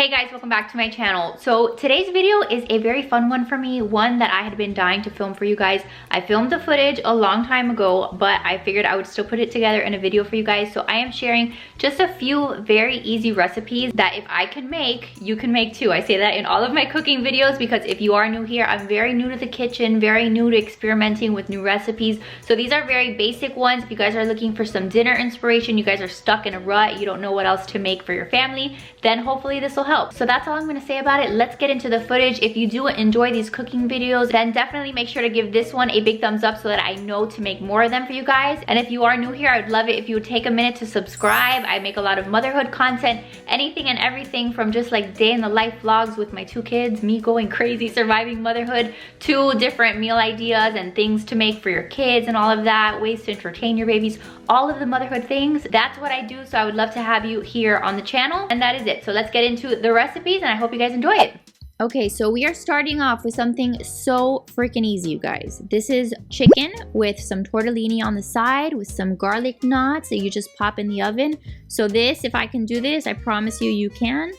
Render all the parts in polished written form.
Hey guys, welcome back to my channel. So today's video is a very fun one for me, one that I had been dying to film for you guys. I filmed the footage a long time ago, but I figured I would still put it together in a video for you guys. So I am sharing just a few very easy recipes that if I can make, you can make too. I say that in all of my cooking videos because if you are new here, I'm very new to the kitchen, very new to experimenting with new recipes. So these are very basic ones. If you guys are looking for some dinner inspiration, you guys are stuck in a rut, you don't know what else to make for your family, then hopefully this will help. So that's all I'm gonna say about it. Let's get into the footage. If you do enjoy these cooking videos, then definitely make sure to give this one a big thumbs up so that I know to make more of them for you guys. And if you are new here, I would love it if you would take a minute to subscribe. I make a lot of motherhood content, anything and everything from just like day in the life vlogs with my 2 kids, me going crazy surviving motherhood, to different meal ideas and things to make for your kids and all of that, ways to entertain your babies, all of the motherhood things. That's what I do, so I would love to have you here on the channel. And that is it. So let's get into the recipes and I hope you guys enjoy it. Okay, so we are starting off with something so freaking easy, you guys. This is chicken with some tortellini on the side with some garlic knots that you just pop in the oven. So this, if I can do this, I promise you, you can.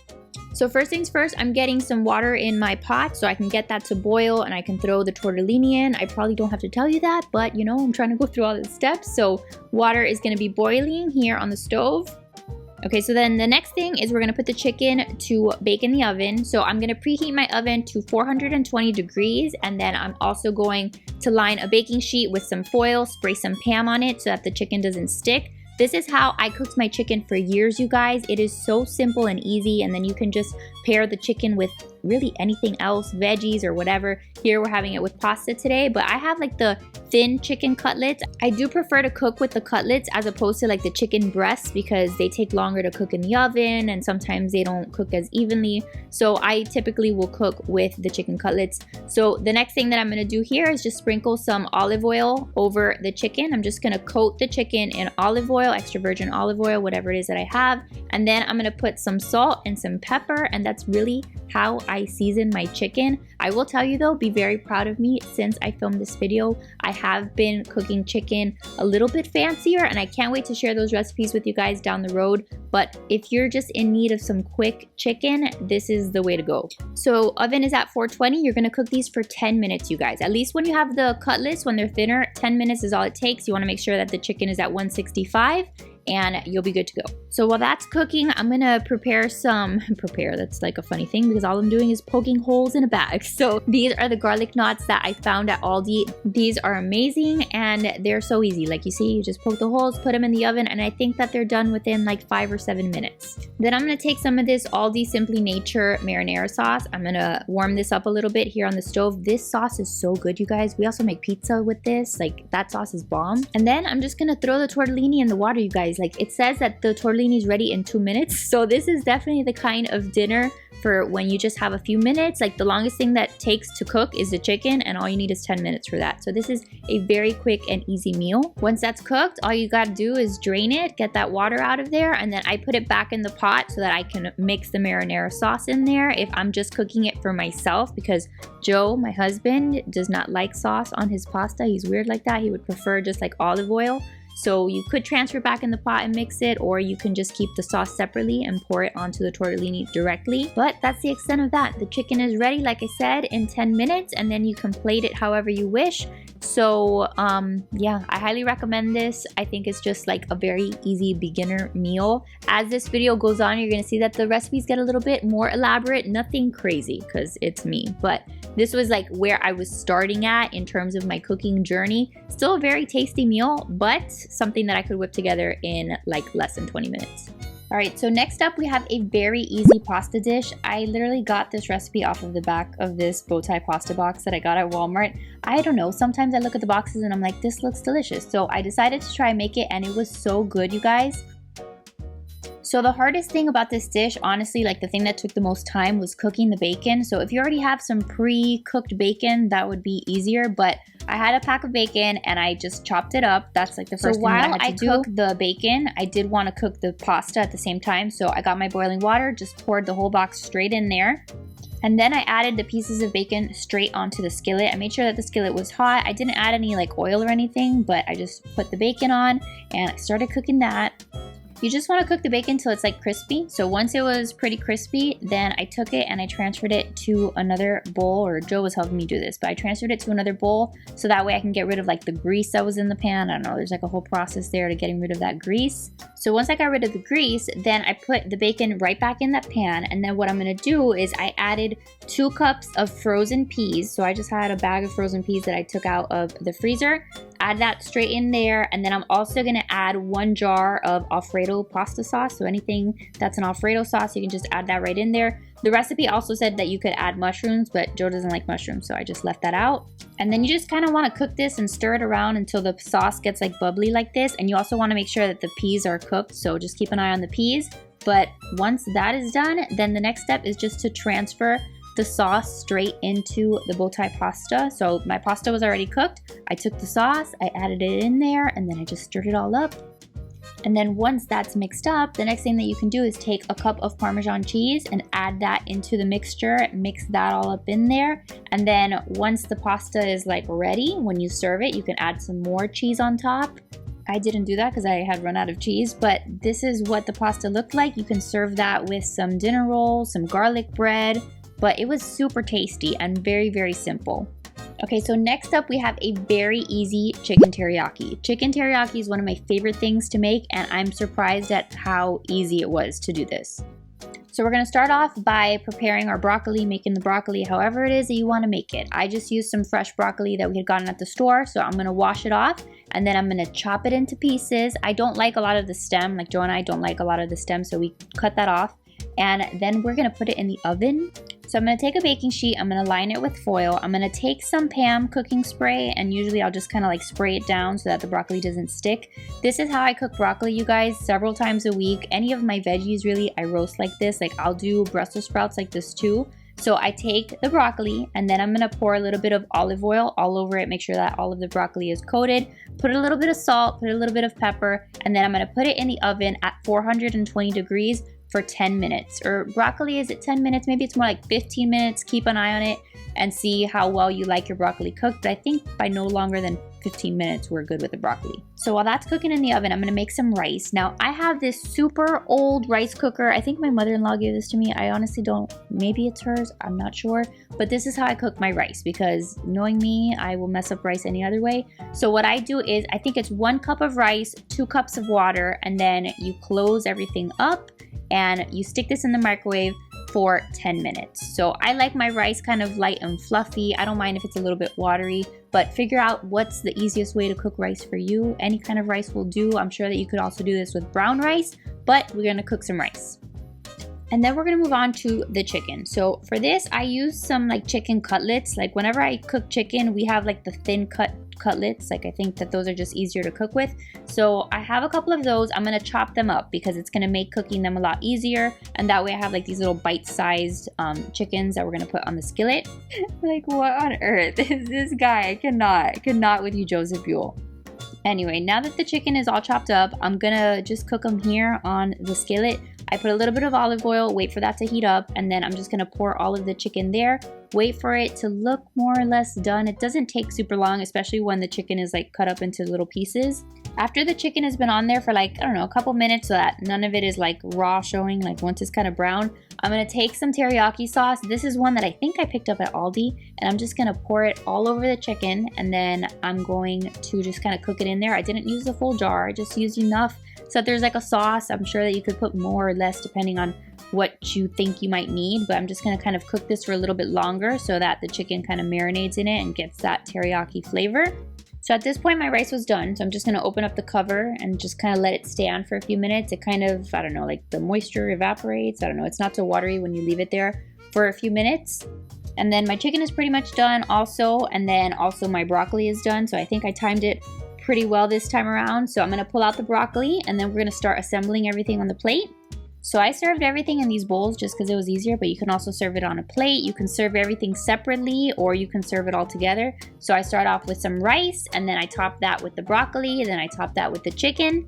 So first things first, I'm getting some water in my pot so I can get that to boil and I can throw the tortellini in. I probably don't have to tell you that, but you know, I'm trying to go through all the steps. So water is gonna be boiling here on the stove. Okay, so then the next thing is we're gonna put the chicken to bake in the oven. So I'm gonna preheat my oven to 420 degrees, and then I'm also going to line a baking sheet with some foil, spray some Pam on it so that the chicken doesn't stick. This is how I cooked my chicken for years, you guys. It is so simple and easy, and then you can just pair the chicken with really anything else, veggies or whatever. Here we're having it with pasta today, but I have like the thin chicken cutlets. I do prefer to cook with the cutlets as opposed to like the chicken breasts because they take longer to cook in the oven and sometimes they don't cook as evenly. So I typically will cook with the chicken cutlets. So the next thing that I'm gonna do here is just sprinkle some olive oil over the chicken. I'm just gonna coat the chicken in olive oil, extra virgin olive oil, whatever it is that I have. And then I'm gonna put some salt and some pepper, and that's really how I season my chicken. I will tell you though, be very proud of me. Since I filmed this video, I have been cooking chicken a little bit fancier, and I can't wait to share those recipes with you guys down the road. But if you're just in need of some quick chicken, this is the way to go. So oven is at 420. You're gonna cook these for 10 minutes, you guys. At least when you have the cutlets, when they're thinner, 10 minutes is all it takes. You wanna make sure that the chicken is at 165 and you'll be good to go. So while that's cooking, I'm gonna prepare that's like a funny thing because all I'm doing is poking holes in a bag. So these are the garlic knots that I found at Aldi. These are amazing and they're so easy. Like you see, you just poke the holes, put them in the oven, and I think that they're done within like 5 or 7 minutes. Then I'm gonna take some of this Aldi Simply Nature marinara sauce. I'm gonna warm this up a little bit here on the stove. This sauce is so good, you guys. We also make pizza with this. Like, that sauce is bomb. And then I'm just gonna throw the tortellini in the water, you guys. Like, it says that the tortellini is ready in 2 minutes. So this is definitely the kind of dinner for when you just have a few minutes. Like, the longest thing that takes to cook is the chicken, and all you need is 10 minutes for that. So this is a very quick and easy meal. Once that's cooked, all you gotta do is drain it, get that water out of there, and then I put it back in the pot so that I can mix the marinara sauce in there if I'm just cooking it for myself, because Joe, my husband, does not like sauce on his pasta. He's weird like that. He would prefer just like olive oil. So you could transfer back in the pot and mix it, or you can just keep the sauce separately and pour it onto the tortellini directly. But that's the extent of that. The chicken is ready, like I said, in 10 minutes, and then you can plate it however you wish. So yeah, I highly recommend this. I think it's just like a very easy beginner meal. As this video goes on, you're gonna see that the recipes get a little bit more elaborate. Nothing crazy because it's me, but this was like where I was starting at in terms of my cooking journey. Still a very tasty meal, but something that I could whip together in like less than 20 minutes. All right, so next up we have a very easy pasta dish. I literally got this recipe off of the back of this bowtie pasta box that I got at Walmart. I don't know, sometimes I look at the boxes and I'm like, this looks delicious. So I decided to try and make it, and it was so good, you guys. So the hardest thing about this dish, honestly, like the thing that took the most time, was cooking the bacon. So if you already have some pre-cooked bacon, that would be easier, but I had a pack of bacon and I just chopped it up. That's like the first thing that I had to do. While I cooked the bacon, I did want to cook the pasta at the same time. So I got my boiling water, just poured the whole box straight in there. And then I added the pieces of bacon straight onto the skillet. I made sure that the skillet was hot. I didn't add any like oil or anything, but I just put the bacon on and I started cooking that. You just want to cook the bacon till it's like crispy. So once it was pretty crispy, then I took it and I transferred it to another bowl, or Joe was helping me do this, but I transferred it to another bowl so that way I can get rid of like the grease that was in the pan. I don't know, there's like a whole process there to getting rid of that grease. So once I got rid of the grease, then I put the bacon right back in that pan, and then what I'm gonna do is I added 2 cups of frozen peas. So I just had a bag of frozen peas that I took out of the freezer. Add that straight in there, and then I'm also gonna add 1 jar of alfredo pasta sauce. So anything that's an alfredo sauce, you can just add that right in there. The recipe also said that you could add mushrooms, but Joe doesn't like mushrooms, so I just left that out. And then you just kind of want to cook this and stir it around until the sauce gets like bubbly like this. And you also want to make sure that the peas are cooked, so just keep an eye on the peas. But once that is done, then the next step is just to transfer the sauce straight into the bow tie pasta. So my pasta was already cooked. I took the sauce, I added it in there, and then I just stirred it all up. And then once that's mixed up, the next thing that you can do is take a cup of Parmesan cheese and add that into the mixture, mix that all up in there. And then once the pasta is like ready, when you serve it, you can add some more cheese on top. I didn't do that because I had run out of cheese, but this is what the pasta looked like. You can serve that with some dinner rolls, some garlic bread, but it was super tasty and very, very simple. Okay, so next up we have a very easy chicken teriyaki. Chicken teriyaki is one of my favorite things to make, and I'm surprised at how easy it was to do this. So we're gonna start off by preparing our broccoli, making the broccoli however it is that you wanna make it. I just used some fresh broccoli that we had gotten at the store, so I'm gonna wash it off, and then I'm gonna chop it into pieces. I don't like a lot of the stem, like Joe and I don't like a lot of the stem, so we cut that off. And then we're gonna put it in the oven. So I'm gonna take a baking sheet, I'm gonna line it with foil. I'm gonna take some Pam cooking spray, and usually I'll just kind of like spray it down so that the broccoli doesn't stick. This is how I cook broccoli, you guys, several times a week. Any of my veggies really, I roast like this. Like I'll do Brussels sprouts like this too. So I take the broccoli, and then I'm gonna pour a little bit of olive oil all over it, make sure that all of the broccoli is coated. Put a little bit of salt, put a little bit of pepper, and then I'm gonna put it in the oven at 420 degrees for 10 minutes. Or broccoli, is it 10 minutes? Maybe it's more like 15 minutes. Keep an eye on it and see how well you like your broccoli cooked. But I think by no longer than 15 minutes, we're good with the broccoli. So while that's cooking in the oven, I'm gonna make some rice. Now I have this super old rice cooker. I think my mother-in-law gave this to me. I honestly don't, maybe it's hers, I'm not sure. But this is how I cook my rice, because knowing me, I will mess up rice any other way. So what I do is, I think it's 1 cup of rice, 2 cups of water, and then you close everything up and you stick this in the microwave for 10 minutes. So I like my rice kind of light and fluffy. I don't mind if it's a little bit watery, but figure out what's the easiest way to cook rice for you. Any kind of rice will do. I'm sure that you could also do this with brown rice, but we're gonna cook some rice. And then we're gonna move on to the chicken. So for this, I use some like chicken cutlets. Like whenever I cook chicken, we have like the thin cutlets. Like I think that those are just easier to cook with. So I have a couple of those. I'm gonna chop them up because it's gonna make cooking them a lot easier. And that way I have like these little bite-sized chickens that we're gonna put on the skillet. Like what on earth is this guy? I cannot with you, Joseph Buell. Anyway, now that the chicken is all chopped up, I'm gonna just cook them here on the skillet. I put a little bit of olive oil, wait for that to heat up, and then I'm just gonna pour all of the chicken there. Wait for it to look more or less done. It doesn't take super long, especially when the chicken is like cut up into little pieces. After the chicken has been on there for like, I don't know, a couple minutes so that none of it is like raw showing, like once it's kind of brown, I'm gonna take some teriyaki sauce. This is one that I think I picked up at Aldi, and I'm just gonna pour it all over the chicken, and then I'm going to just kind of cook it in there. I didn't use the full jar, I just used enough so that there's like a sauce. I'm sure that you could put more or less depending on what you think you might need, but I'm just gonna kind of cook this for a little bit longer so that the chicken kind of marinates in it and gets that teriyaki flavor. So at this point my rice was done, so I'm just gonna open up the cover and just kind of let it stand for a few minutes. It kind of, I don't know, like the moisture evaporates. I don't know, it's not so watery when you leave it there for a few minutes. And then my chicken is pretty much done also, and then also my broccoli is done, so I think I timed it pretty well this time around. So I'm gonna pull out the broccoli, and then we're gonna start assembling everything on the plate. So I served everything in these bowls just because it was easier, but you can also serve it on a plate. You can serve everything separately, or you can serve it all together. So I start off with some rice, and then I top that with the broccoli, and then I top that with the chicken.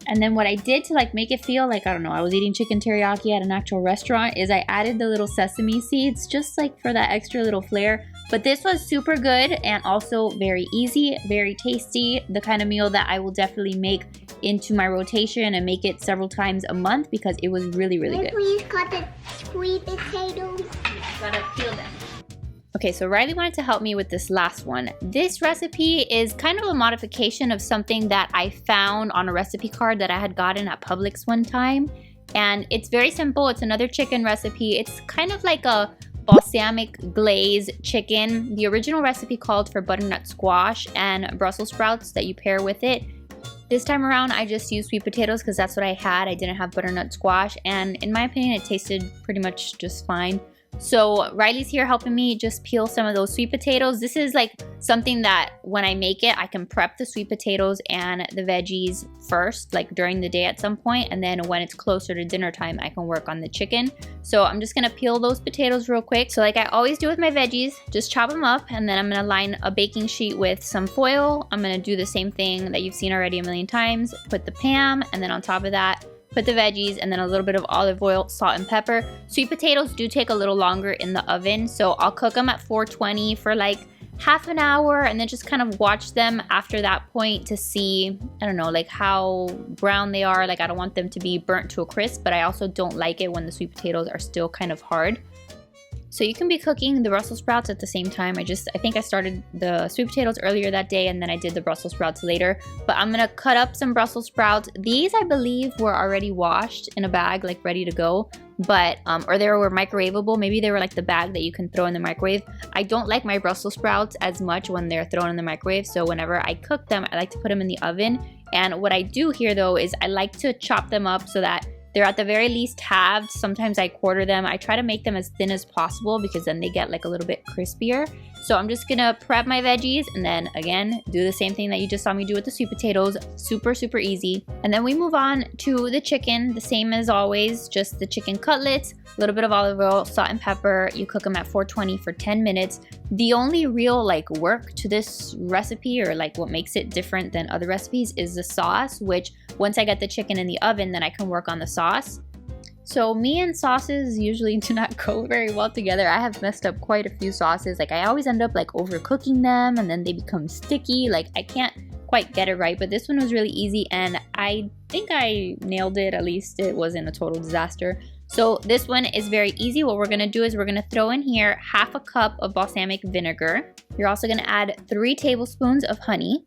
And then what I did to like make it feel like, I don't know, I was eating chicken teriyaki at an actual restaurant, is I added the little sesame seeds just like for that extra little flair. But this was super good and also very easy, very tasty. The kind of meal that I will definitely make into my rotation and make it several times a month because it was really, really good. Please cut the sweet potatoes. Gotta peel them. Okay, so Riley wanted to help me with this last one. This recipe is kind of a modification of something that I found on a recipe card that I had gotten at Publix one time. And it's very simple. It's another chicken recipe. It's kind of like a balsamic glaze chicken. The original recipe called for butternut squash and Brussels sprouts that you pair with it. This time around, I just used sweet potatoes because that's what I had. I didn't have butternut squash, and in my opinion, it tasted pretty much just fine. So Riley's here helping me just peel some of those sweet potatoes. This is like something that when I make it, I can prep the sweet potatoes and the veggies first, like during the day at some point, and then when it's closer to dinner time, I can work on the chicken. So I'm just gonna peel those potatoes real quick. So like I always do with my veggies, just chop them up, and then I'm gonna line a baking sheet with some foil. I'm gonna do the same thing that you've seen already a million times. Put the Pam, and then on top of that, put the veggies, and then a little bit of olive oil, salt, and pepper. Sweet potatoes do take a little longer in the oven, so I'll cook them at 420 for like half an hour, and then just kind of watch them after that point to see, I don't know, like how brown they are. Like I don't want them to be burnt to a crisp, but I also don't like it when the sweet potatoes are still kind of hard. So you can be cooking the Brussels sprouts at the same time. I think I started the sweet potatoes earlier that day, and then I did the Brussels sprouts later. But I'm gonna cut up some Brussels sprouts. These, I believe, were already washed in a bag, like ready to go. But, or they were microwavable. Maybe they were like the bag that you can throw in the microwave. I don't like my Brussels sprouts as much when they're thrown in the microwave. So whenever I cook them, I like to put them in the oven. And what I do here though is I like to chop them up so that they're at the very least halved. Sometimes I quarter them. I try to make them as thin as possible because then they get like a little bit crispier. So I'm just gonna prep my veggies and then again, do the same thing that you just saw me do with the sweet potatoes. Super, super easy. And then we move on to the chicken, the same as always, just the chicken cutlets, a little bit of olive oil, salt and pepper. You cook them at 420 for 10 minutes. The only real like work to this recipe, or like what makes it different than other recipes, is the sauce, which once I get the chicken in the oven, then I can work on the sauce. So me and sauces usually do not go very well together. I have messed up quite a few sauces. Like I always end up like overcooking them and then they become sticky. Like I can't quite get it right, but this one was really easy and I think I nailed it. At least it wasn't a total disaster. So this one is very easy. What we're gonna do is we're gonna throw in here half a cup of balsamic vinegar. You're also gonna add 3 tablespoons of honey.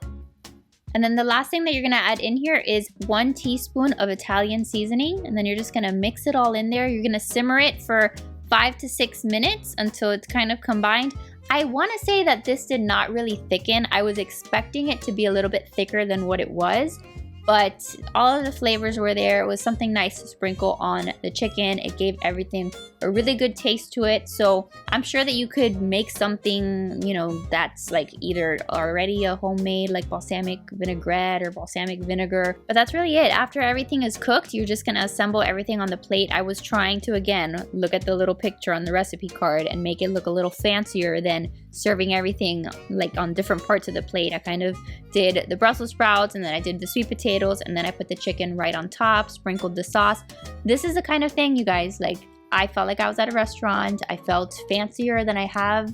And then the last thing that you're gonna add in here is 1 teaspoon of Italian seasoning. And then you're just gonna mix it all in there. You're gonna simmer it for 5 to 6 minutes until it's kind of combined. I wanna say that this did not really thicken. I was expecting it to be a little bit thicker than what it was. But all of the flavors were there. It was something nice to sprinkle on the chicken. It gave everything a really good taste to it. So I'm sure that you could make something, you know, that's like either already a homemade like balsamic vinaigrette or balsamic vinegar. But that's really it. After everything is cooked, you're just gonna assemble everything on the plate. I was trying to, again, look at the little picture on the recipe card and make it look a little fancier than serving everything like on different parts of the plate. I kind of did the Brussels sprouts and then I did the sweet potatoes and then I put the chicken right on top, sprinkled the sauce. This is the kind of thing, you guys, like I felt like I was at a restaurant. I felt fancier than I have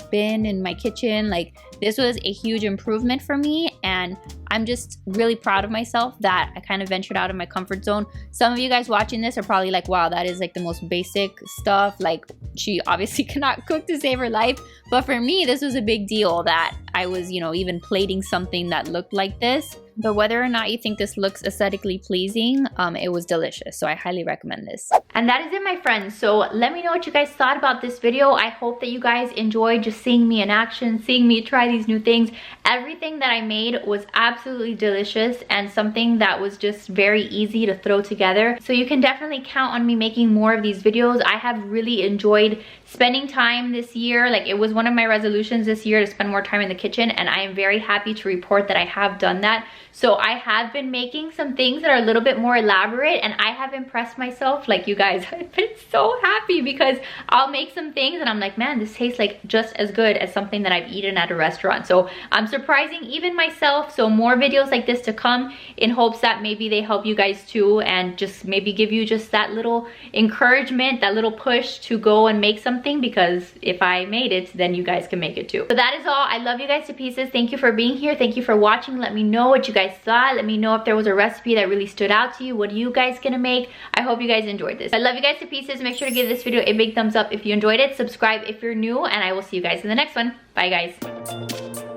been in my kitchen. Like this was a huge improvement for me and I'm just really proud of myself that I kind of ventured out of my comfort zone. Some of you guys watching this are probably like, wow, that is like the most basic stuff. Like she obviously cannot cook to save her life. But for me, this was a big deal that I was, you know, even plating something that looked like this. But whether or not you think this looks aesthetically pleasing, it was delicious. So I highly recommend this. And that is it, my friends. So let me know what you guys thought about this video. I hope that you guys enjoyed just seeing me in action, seeing me try these new things. Everything that I made was absolutely delicious and something that was just very easy to throw together. So you can definitely count on me making more of these videos. I have really enjoyed spending time this year. Like it was one of my resolutions this year to spend more time in the kitchen, and I am very happy to report that I have done that. So I have been making some things that are a little bit more elaborate, and I have impressed myself. Like, you guys, I've been so happy because I'll make some things and I'm like, man, this tastes like just as good as something that I've eaten at a restaurant. So I'm surprising even myself. So more videos like this to come, in hopes that maybe they help you guys too, and just maybe give you just that little encouragement, that little push to go and make something, because if I made it, then you guys can make it too. So that is all. I love you guys to pieces. Thank you for being here. Thank you for watching. Let me know what you guys thought. Let me know if there was a recipe that really stood out to you. What are you guys gonna make? I hope you guys enjoyed this. I love you guys to pieces. Make sure to give this video a big thumbs up if you enjoyed it. Subscribe if you're new, and I will see you guys in the next one. Bye, guys.